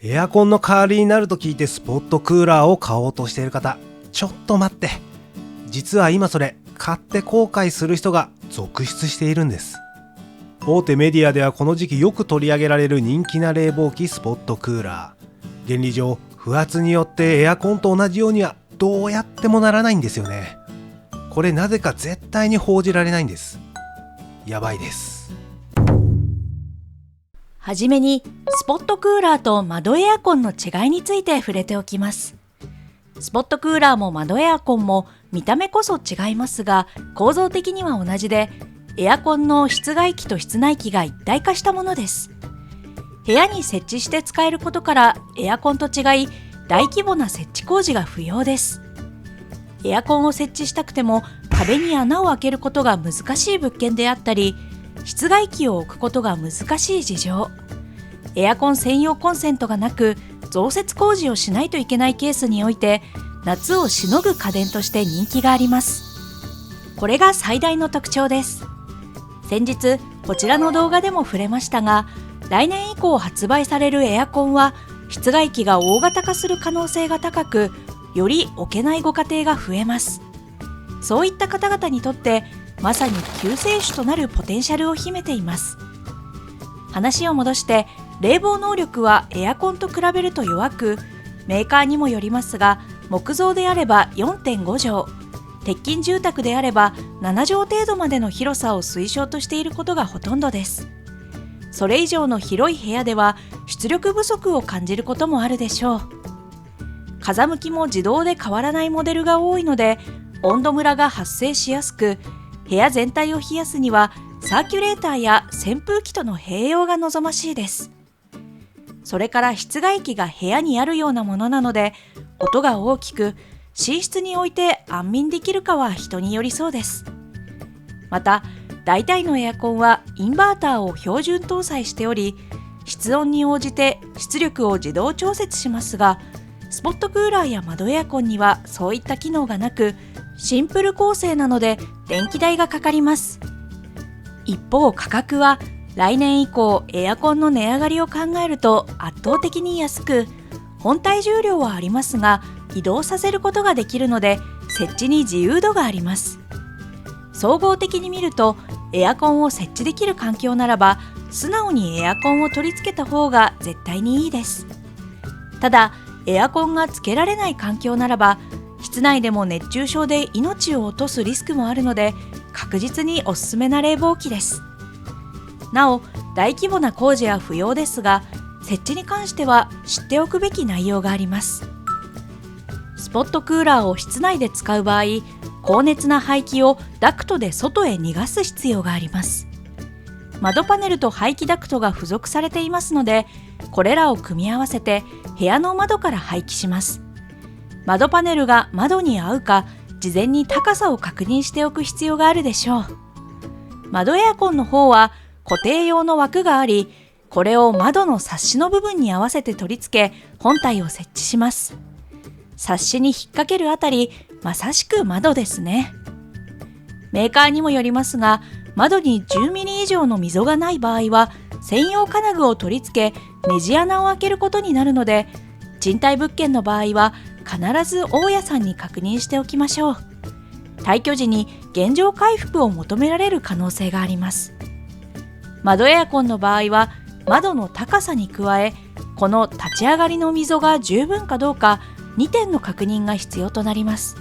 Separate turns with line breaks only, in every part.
エアコンの代わりになると聞いてスポットクーラーを買おうとしている方、ちょっと待って。実は今それ買って後悔する人が続出しているんです。大手メディアではこの時期よく取り上げられる人気な冷房機スポットクーラー。原理上不圧によってエアコンと同じようにはどうやってもならないんですよね。これなぜか絶対に報じられないんです。やばいです。
はじめにスポットクーラーと窓エアコンの違いについて触れておきます。スポットクーラーも窓エアコンも見た目こそ違いますが、構造的には同じで、エアコンの室外機と室内機が一体化したものです。部屋に設置して使えることからエアコンと違い、大規模な設置工事が不要です。エアコンを設置したくても壁に穴を開けることが難しい物件であったり、室外機を置くことが難しい事情、エアコン専用コンセントがなく増設工事をしないといけないケースにおいて、夏をしのぐ家電として人気があります。これが最大の特徴です。先日こちらの動画でも触れましたが、来年以降発売されるエアコンは室外機が大型化する可能性が高く、より置けないご家庭が増えます。そういった方々にとってまさに救世主となるポテンシャルを秘めています。話を戻して、冷房能力はエアコンと比べると弱く、メーカーにもよりますが、木造であれば 4.5 畳、鉄筋住宅であれば7畳程度までの広さを推奨としていることがほとんどです。それ以上の広い部屋では出力不足を感じることもあるでしょう。風向きも自動で変わらないモデルが多いので、温度ムラが発生しやすく、部屋全体を冷やすにはサーキュレーターや扇風機との併用が望ましいです。それから室外機が部屋にあるようなものなので、音が大きく、寝室に置いて安眠できるかは人によりそうです。また、大体のエアコンはインバーターを標準搭載しており、室温に応じて出力を自動調節しますが、スポットクーラーや窓エアコンにはそういった機能がなく、シンプル構成なので電気代がかかります。一方、価格は来年以降エアコンの値上がりを考えると圧倒的に安く、本体重量はありますが移動させることができるので設置に自由度があります。総合的に見ると、エアコンを設置できる環境ならば素直にエアコンを取り付けた方が絶対にいいです。ただ、エアコンがつけられない環境ならば室内でも熱中症で命を落とすリスクもあるので、確実におすすめな冷房機です。なお、大規模な工事は不要ですが、設置に関しては知っておくべき内容があります。スポットクーラーを室内で使う場合、高熱な排気をダクトで外へ逃がす必要があります。窓パネルと排気ダクトが付属されていますので、これらを組み合わせて部屋の窓から排気します。窓パネルが窓に合うか、事前に高さを確認しておく必要があるでしょう。窓エアコンの方は固定用の枠があり、これを窓のサッシの部分に合わせて取り付け、本体を設置します。サッシに引っ掛けるあたり、まさしく窓ですね。メーカーにもよりますが、窓に10ミリ以上の溝がない場合は専用金具を取り付け、ネジ穴を開けることになるので、賃貸物件の場合は必ず大家さんに確認しておきましょう。退去時に原状回復を求められる可能性があります。窓エアコンの場合は窓の高さに加え、この立ち上がりの溝が十分かどうか2点の確認が必要となります。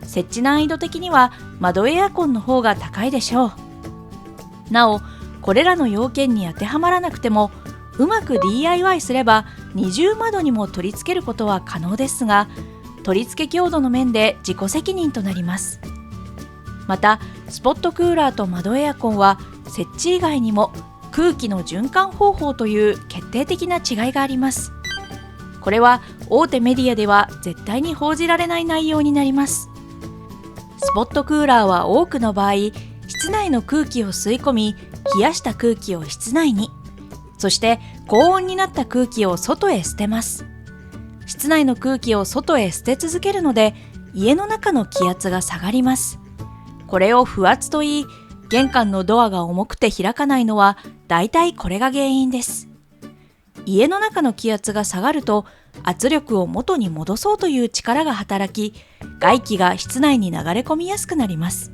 設置難易度的には窓エアコンの方が高いでしょう。なお、これらの要件に当てはまらなくても、うまく DIY すれば二重窓にも取り付けることは可能ですが、取り付け強度の面で自己責任となります。また、スポットクーラーと窓エアコンは設置以外にも空気の循環方法という決定的な違いがあります。これは大手メディアでは絶対に報じられない内容になります。スポットクーラーは多くの場合、室内の空気を吸い込み、冷やした空気を室内に、そして高温になった空気を外へ捨てます。室内の空気を外へ捨て続けるので、家の中の気圧が下がります。これを不圧と言い、玄関のドアが重くて開かないのは、だいたいこれが原因です。家の中の気圧が下がると圧力を元に戻そうという力が働き、外気が室内に流れ込みやすくなります。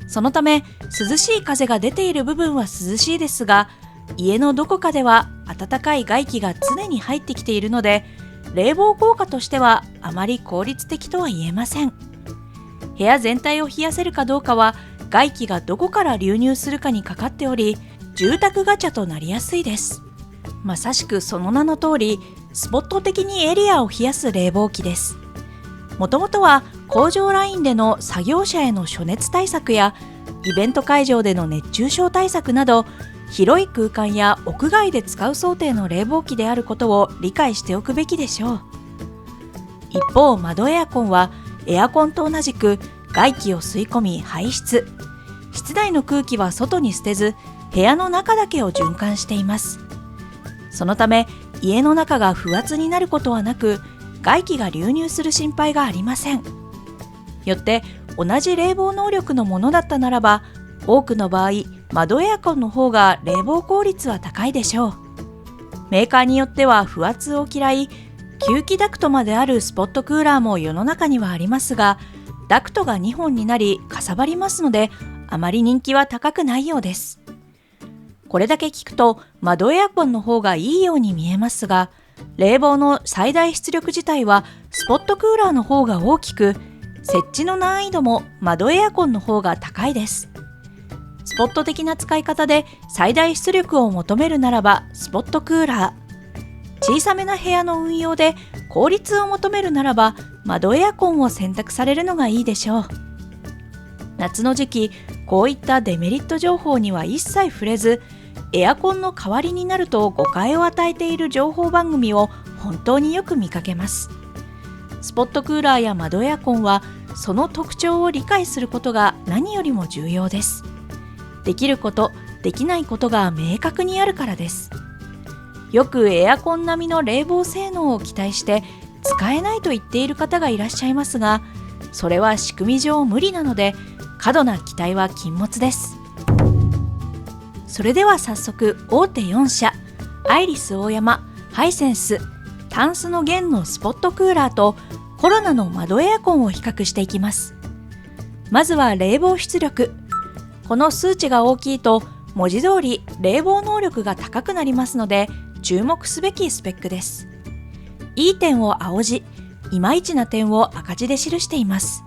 そのため涼しい風が出ている部分は涼しいですが、家のどこかでは暖かい外気が常に入ってきているので、冷房効果としてはあまり効率的とは言えません。部屋全体を冷やせるかどうかは外気がどこから流入するかにかかっており、住宅ガチャとなりやすいです。まさしくその名の通り、スポット的にエリアを冷やす冷房機です。もともとは工場ラインでの作業者への暑熱対策やイベント会場での熱中症対策など、広い空間や屋外で使う想定の冷房機であることを理解しておくべきでしょう。一方、窓エアコンはエアコンと同じく外気を吸い込み排出、室内の空気は外に捨てず部屋の中だけを循環しています。そのため家の中が不圧になることはなく、外気が流入する心配がありません。よって同じ冷房能力のものだったならば、多くの場合窓エアコンの方が冷房効率は高いでしょう。メーカーによっては不圧を嫌い、吸気ダクトまであるスポットクーラーも世の中にはありますが、ダクトが2本になりかさばりますので、あまり人気は高くないようです。これだけ聞くと窓エアコンの方がいいように見えますが、冷房の最大出力自体はスポットクーラーの方が大きく、設置の難易度も窓エアコンの方が高いです。スポット的な使い方で最大出力を求めるならばスポットクーラー、小さめな部屋の運用で効率を求めるならば窓エアコンを選択されるのがいいでしょう。夏の時期、こういったデメリット情報には一切触れず、エアコンの代わりになると誤解を与えている情報番組を本当によく見かけます。スポットクーラーや窓エアコンはその特徴を理解することが何よりも重要です。できること、できないことが明確にあるからです。よくエアコン並みの冷房性能を期待して使えないと言っている方がいらっしゃいますが、それは仕組み上無理なので、過度な期待は禁物です。それでは早速、大手4社アイリスオーヤマ、ハイセンス、タンスの弦のスポットクーラーとコロナの窓エアコンを比較していきます。まずは冷房出力。この数値が大きいと文字通り冷房能力が高くなりますので、注目すべきスペックです。いい点を青字、いまいちな点を赤字で記しています。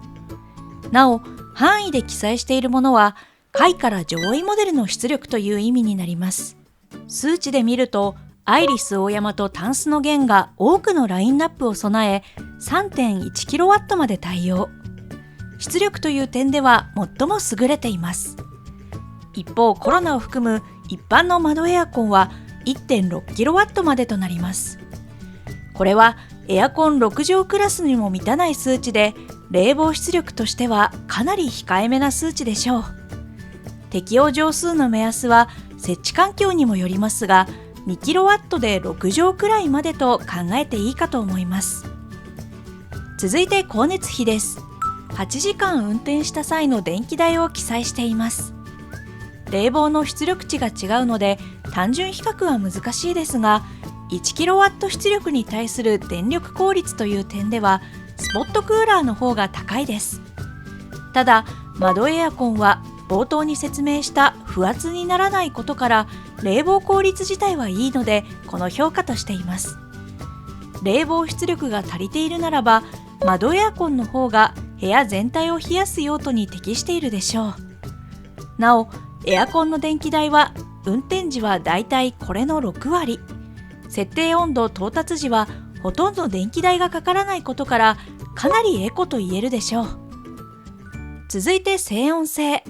なお、範囲で記載しているものは下位から上位モデルの出力という意味になります。数値で見るとアイリスオーヤマとタンスの弦が多くのラインナップを備え 3.1kW まで対応。出力という点では最も優れています。一方、コロナを含む一般の窓エアコンは 1.6kW までとなります。これはエアコン6畳クラスにも満たない数値で、冷房出力としてはかなり控えめな数値でしょう。適用畳数の目安は設置環境にもよりますが、2kW で6畳くらいまでと考えていいかと思います。続いて光熱費です。8時間運転した際の電気代を記載しています。冷房の出力値が違うので単純比較は難しいですが、1kW 出力に対する電力効率という点ではスポットクーラーの方が高いです。ただ、窓エアコンは冒頭に説明した不圧にならないことから冷房効率自体はいいので、この評価としています。冷房出力が足りているならば窓エアコンの方が部屋全体を冷やす用途に適しているでしょう。なお、エアコンの電気代は運転時はだいたいこれの6割、設定温度到達時はほとんど電気代がかからないことからかなりエコと言えるでしょう。続いて静音性。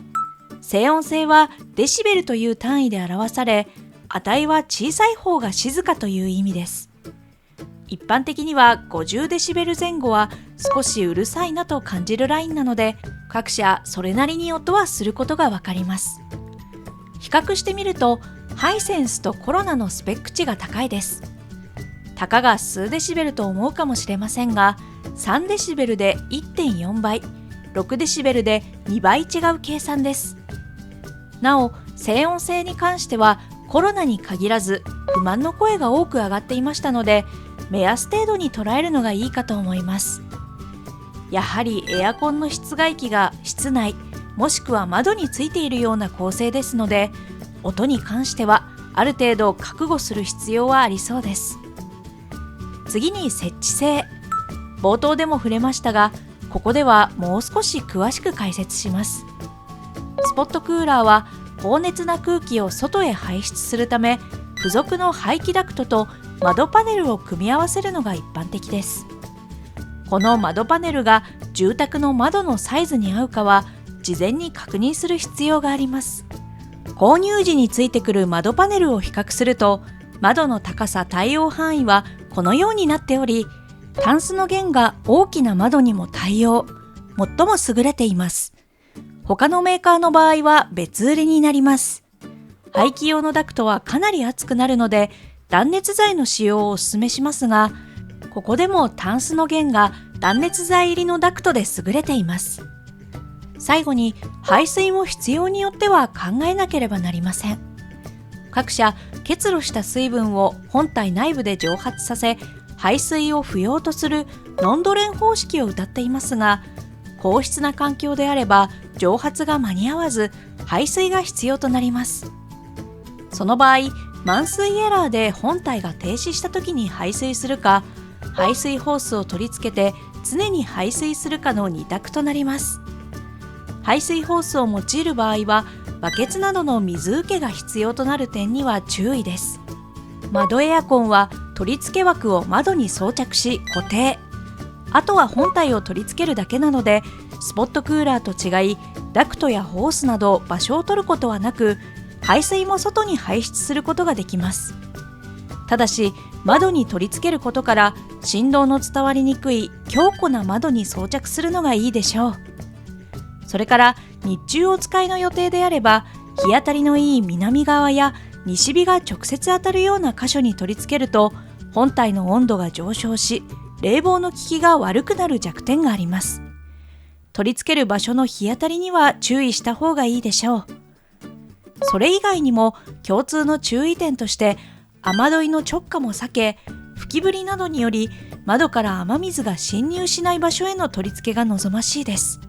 静音性はデシベルという単位で表され、値は小さい方が静かという意味です。一般的には50デシベル前後は少しうるさいなと感じるラインなので、各社それなりに音はすることがわかります。比較してみるとハイセンスとコロナのスペック値が高いです。たかが数デシベルと思うかもしれませんが、3デシベルで 1.4 倍、6デシベルで2倍違う計算です。なお、静音性に関してはコロナに限らず不満の声が多く上がっていましたので、目安程度に捉えるのがいいかと思います。やはりエアコンの室外機が室内もしくは窓についているような構成ですので、音に関してはある程度覚悟する必要はありそうです。次に設置性。冒頭でも触れましたが、ここではもう少し詳しく解説します。スポットクーラーは高熱な空気を外へ排出するため、付属の排気ダクトと窓パネルを組み合わせるのが一般的です。この窓パネルが住宅の窓のサイズに合うかは事前に確認する必要があります。購入時についてくる窓パネルを比較すると、窓の高さ対応範囲はこのようになっており、タンスの弦が大きな窓にも対応、最も優れています。他のメーカーの場合は別売りになります。排気用のダクトはかなり熱くなるので、断熱材の使用をお勧めしますが、ここでもタンスの弦が断熱材入りのダクトで優れています。最後に排水も必要によっては考えなければなりません。各社結露した水分を本体内部で蒸発させ、排水を不要とするノンドレン方式を謳っていますが、硬質な環境であれば蒸発が間に合わず排水が必要となります。その場合、満水エラーで本体が停止した時に排水するか、排水ホースを取り付けて常に排水するかの2択となります。排水ホースを用いる場合は、バケツなどの水受けが必要となる点には注意です。窓エアコンは取り付け枠を窓に装着し固定。あとは本体を取り付けるだけなので、スポットクーラーと違い、ダクトやホースなど場所を取ることはなく、排水も外に排出することができます。ただし、窓に取り付けることから振動の伝わりにくい強固な窓に装着するのがいいでしょう。それから日中お使いの予定であれば、日当たりのいい南側や西日が直接当たるような箇所に取り付けると、本体の温度が上昇し、冷房の効きが悪くなる弱点があります。取り付ける場所の日当たりには注意した方がいいでしょう。それ以外にも共通の注意点として、雨どいの直下も避け、吹き降りなどにより窓から雨水が侵入しない場所への取り付けが望ましいです。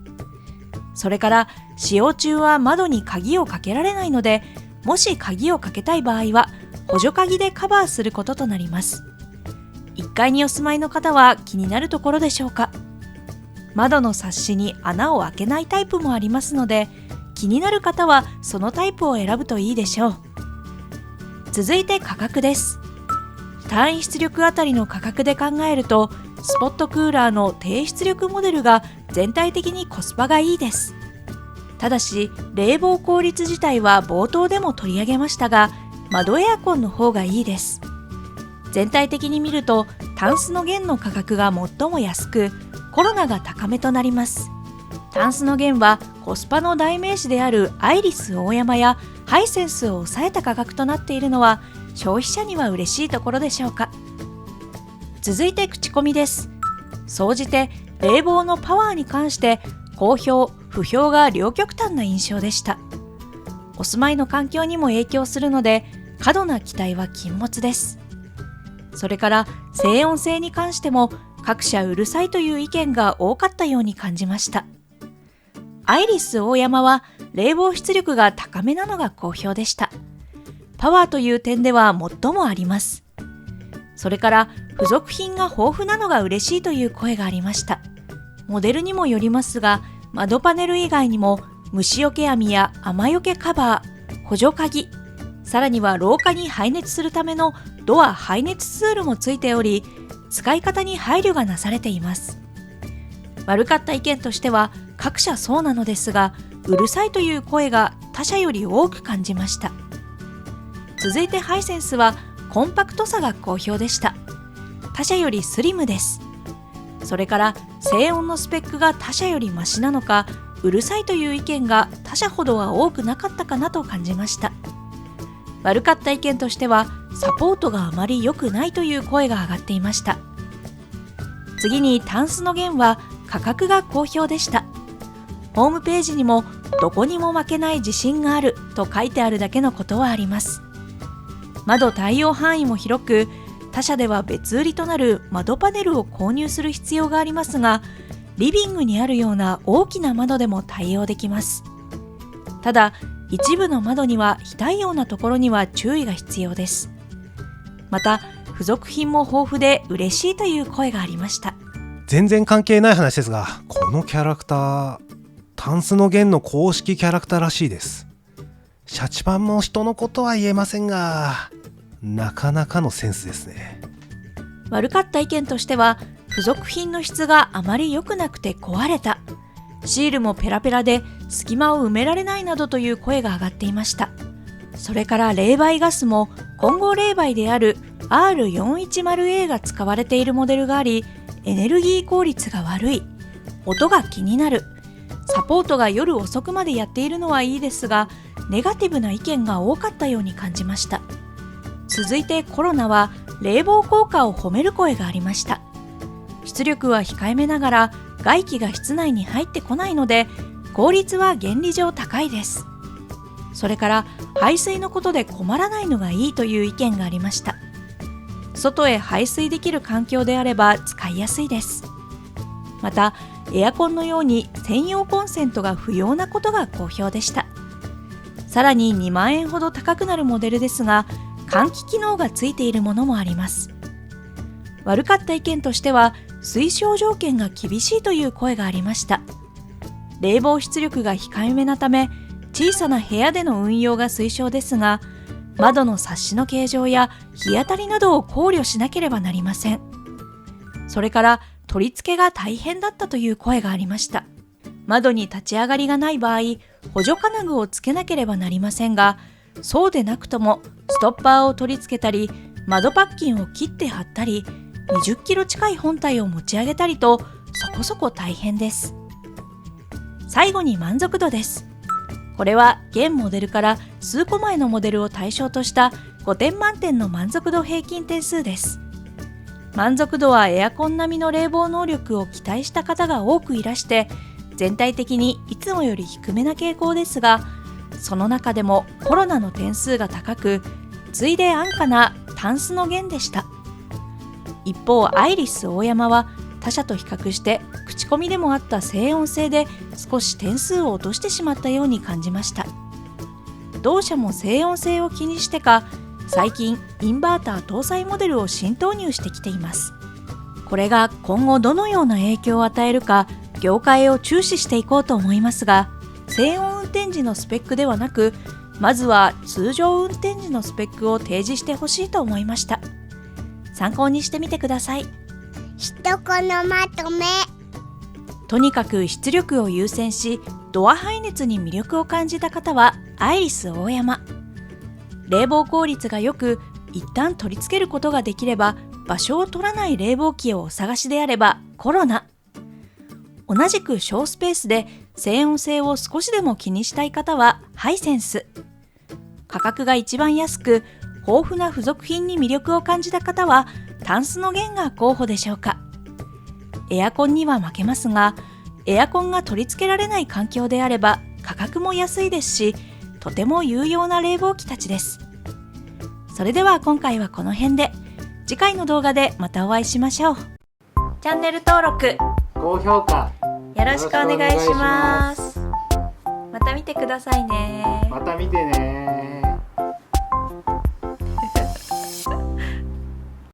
それから使用中は窓に鍵をかけられないので、もし鍵をかけたい場合は補助鍵でカバーすることとなります。1階にお住まいの方は気になるところでしょうか。窓のサッシに穴を開けないタイプもありますので、気になる方はそのタイプを選ぶといいでしょう。続いて価格です。単位出力あたりの価格で考えると、スポットクーラーの低出力モデルが全体的にコスパがいいです。ただし、冷房効率自体は冒頭でも取り上げましたが、窓エアコンの方がいいです。全体的に見ると、タンスの弦の価格が最も安く、コロナが高めとなります。タンスの弦はコスパの代名詞であるアイリスオーヤマやハイセンスを抑えた価格となっているのは、消費者には嬉しいところでしょうか。続いて口コミです。総じて冷房のパワーに関して好評不評が両極端な印象でした。お住まいの環境にも影響するので、過度な期待は禁物です。それから静音性に関しても各社うるさいという意見が多かったように感じました。アイリスオーヤマは冷房出力が高めなのが好評でした。パワーという点では最もあります。それから付属品が豊富なのが嬉しいという声がありました。モデルにもよりますが、窓パネル以外にも虫除け網や雨よけカバー、補助鍵、さらには廊下に排熱するためのドア排熱ツールもついており、使い方に配慮がなされています。悪かった意見としては、各社そうなのですが、うるさいという声が他社より多く感じました。続いてハイセンスはコンパクトさが好評でした。他社よりスリムです。それから静音のスペックが他社よりマシなのか、うるさいという意見が他社ほどは多くなかったかなと感じました。悪かった意見としては、サポートがあまり良くないという声が上がっていました。次にタンスの弦は価格が好評でした。ホームページにもどこにも負けない自信があると書いてあるだけのことはあります。窓対応範囲も広く、他社では別売りとなる窓パネルを購入する必要がありますが、リビングにあるような大きな窓でも対応できます。ただ、一部の窓には非対応なところには注意が必要です。また、付属品も豊富で嬉しいという声がありました。
全然関係ない話ですが、このキャラクター、タンスの弦の公式キャラクターらしいです。シャチパンも人のことは言えませんが、なかなかのセンスですね。
悪かった意見としては、付属品の質があまり良くなくて壊れた、シールもペラペラで隙間を埋められないなどという声が上がっていました。それから冷媒ガスも混合冷媒である R410A が使われているモデルがあり、エネルギー効率が悪い、音が気になる、サポートが夜遅くまでやっているのはいいですが、ネガティブな意見が多かったように感じました。続いてコロナは冷房効果を褒める声がありました。出力は控えめながら外気が室内に入ってこないので、効率は原理上高いです。それから排水のことで困らないのがいいという意見がありました。外へ排水できる環境であれば使いやすいです。また、エアコンのように専用コンセントが不要なことが好評でした。さらに2万円ほど高くなるモデルですが、換気機能がついているものもあります。悪かった意見としては、推奨条件が厳しいという声がありました。冷房出力が控えめなため、小さな部屋での運用が推奨ですが、窓のサッシの形状や日当たりなどを考慮しなければなりません。それから取り付けが大変だったという声がありました。窓に立ち上がりがない場合、補助金具をつけなければなりませんが、そうでなくともストッパーを取り付けたり、窓パッキンを切って貼ったり、20キロ近い本体を持ち上げたりと、そこそこ大変です。最後に満足度です。これは現モデルから数個前のモデルを対象とした5点満点の満足度平均点数です。満足度はエアコン並みの冷房能力を期待した方が多くいらして、全体的にいつもより低めな傾向ですが、その中でもコロナの点数が高く、次いで安価なタンスの弦でした。一方、アイリスオーヤマは他社と比較して口コミでもあった静音性で少し点数を落としてしまったように感じました。同社も静音性を気にしてか、最近インバーター搭載モデルを新投入してきています。これが今後どのような影響を与えるか、業界を注視していこうと思いますが、静音運転時のスペックではなく、まずは通常運転時のスペックを提示してほしいと思いました。参考にしてみてください。
ひとこのまとめ。
とにかく出力を優先し、ドア排熱に魅力を感じた方はアイリスオーヤマ。冷房効率が良く、一旦取り付けることができれば場所を取らない冷房機をお探しであればコロナ。同じく小スペースで静音性を少しでも気にしたい方はハイセンス。価格が一番安く、豊富な付属品に魅力を感じた方はタンスの弦が候補でしょうか。エアコンには負けますが、エアコンが取り付けられない環境であれば価格も安いですし、とても有用な冷房機たちです。それでは今回はこの辺で、次回の動画でまたお会いしましょう。チャンネル登録、
高評価
よろしくお願いします。また見てくださいね。
また見てね。